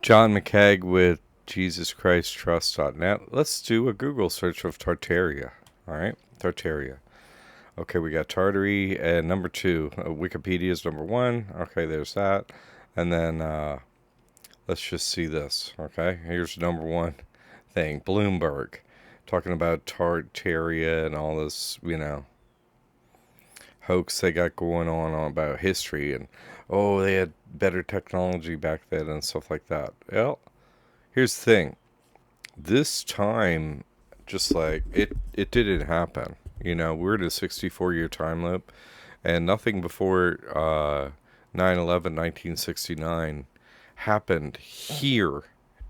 John McCaig with JesusChristTrust.net. Let's do a Google search of Tartaria. All right, Tartaria. Okay, we got Tartary and number two. Wikipedia is number one. Okay, there's that. And then let's just see this. Okay, here's number one thing. Bloomberg talking about Tartaria and all this, hoax they got going on about history and oh, they had better technology back then and stuff like that. Well, here's the thing. This time, just like it didn't happen. We're in a 64-year time loop, and nothing before 9/11, 1969 happened here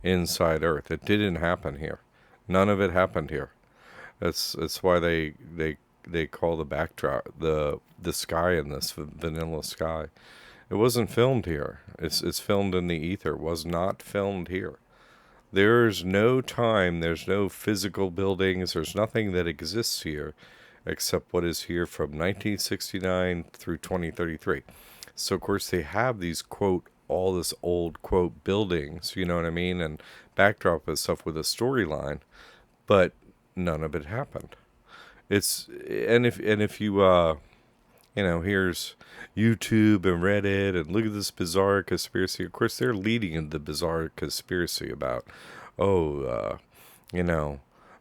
inside Earth. It didn't happen here. None of it happened here. That's why they call the backdrop the sky in this vanilla sky. It wasn't filmed here. It's filmed in the ether. It was not filmed here. There's no time, there's no physical buildings, there's nothing that exists here except what is here from 1969 through 2033. So, of course, they have these, quote, all this old, quote, buildings, you know what I mean, and backdrop and stuff with a storyline, but none of it happened. If you, here's YouTube and Reddit, and look at this bizarre conspiracy. Of course, they're leading in the bizarre conspiracy about, oh,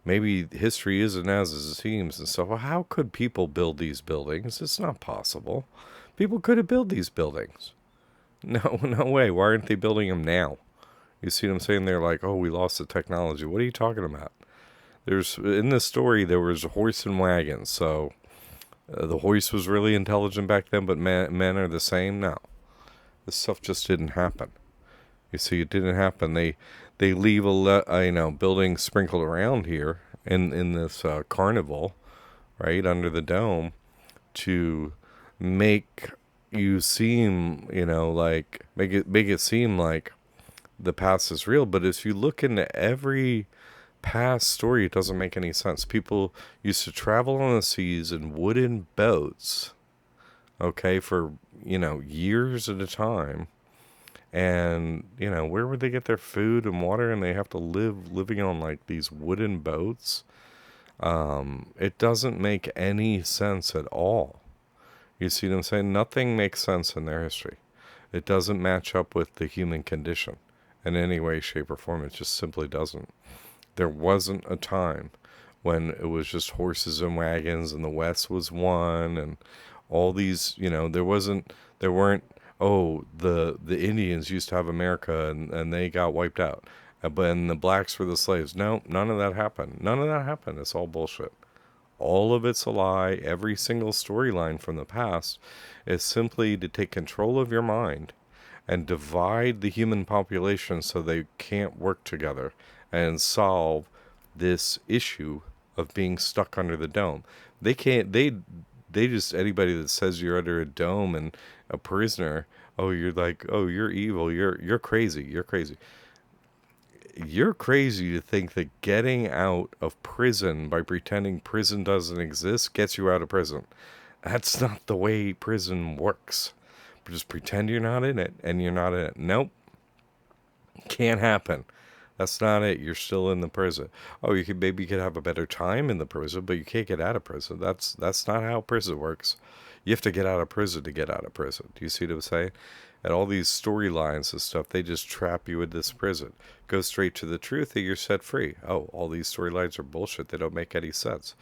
maybe history isn't as it seems and stuff. Well, how could people build these buildings? It's not possible. People couldn't build these buildings. No, no way. Why aren't they building them now? You see what I'm saying? They're like, oh, we lost the technology. What are you talking about? In this story, there was a horse and wagons, so the horse was really intelligent back then, but men are the same now. This stuff just didn't happen. You see, it didn't happen. They leave buildings sprinkled around here in this carnival, right under the dome, to make you seem, like make it seem like the past is real. But if you look into every past story, it doesn't make any sense. People used to travel on the seas in wooden boats, okay, for years at a time, and where would they get their food and water? And they have to living on like these wooden boats. It doesn't make any sense at all. You see what I'm saying? Nothing makes sense in their history. It doesn't match up with the human condition in any way, shape, or form. It just simply doesn't. There wasn't a time when it was just horses and wagons and the West was one and all these, there weren't, oh, the Indians used to have America and they got wiped out. And the blacks were the slaves. No, none of that happened. None of that happened. It's all bullshit. All of it's a lie. Every single storyline from the past is simply to take control of your mind and divide the human population so they can't work together and solve this issue of being stuck under the dome. They can't, they just, anybody that says you're under a dome and a prisoner, oh, you're like, oh, you're evil, you're crazy, you're crazy. You're crazy to think that getting out of prison by pretending prison doesn't exist gets you out of prison. That's not the way prison works. Just pretend you're not in it, and you're not in it. Nope. Can't happen. That's not it. You're still in the prison. Oh, maybe you could have a better time in the prison, but you can't get out of prison. That's not how prison works. You have to get out of prison to get out of prison. Do you see what I'm saying? And all these storylines and stuff, they just trap you in this prison. Go straight to the truth and you're set free. Oh, all these storylines are bullshit. They don't make any sense.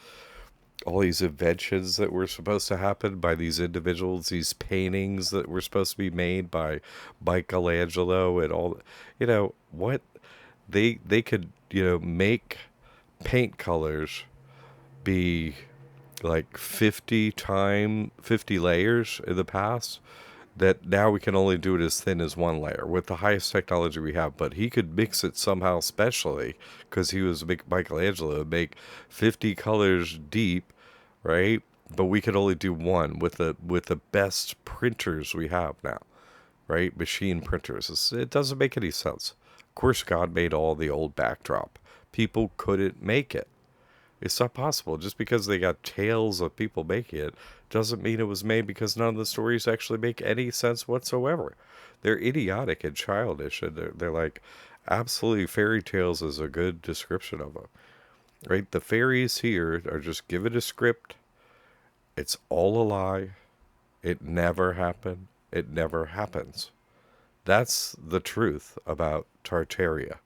All these inventions that were supposed to happen by these individuals, these paintings that were supposed to be made by Michelangelo and all, what they could, make paint colors be like 50 layers in the past, that now we can only do it as thin as one layer with the highest technology we have. But he could mix it somehow specially because he was Michelangelo, make 50 colors deep, right? But we could only do one with the best printers we have now, right? Machine printers. It doesn't make any sense. Of course, God made all the old backdrop. People couldn't make it. It's not possible. Just because they got tales of people making it doesn't mean it was made, because none of the stories actually make any sense whatsoever. They're idiotic and childish, and they're like, absolutely, fairy tales is a good description of them. Right? The fairies here are just given a script. It's all a lie. It never happened. It never happens. That's the truth about Tartaria.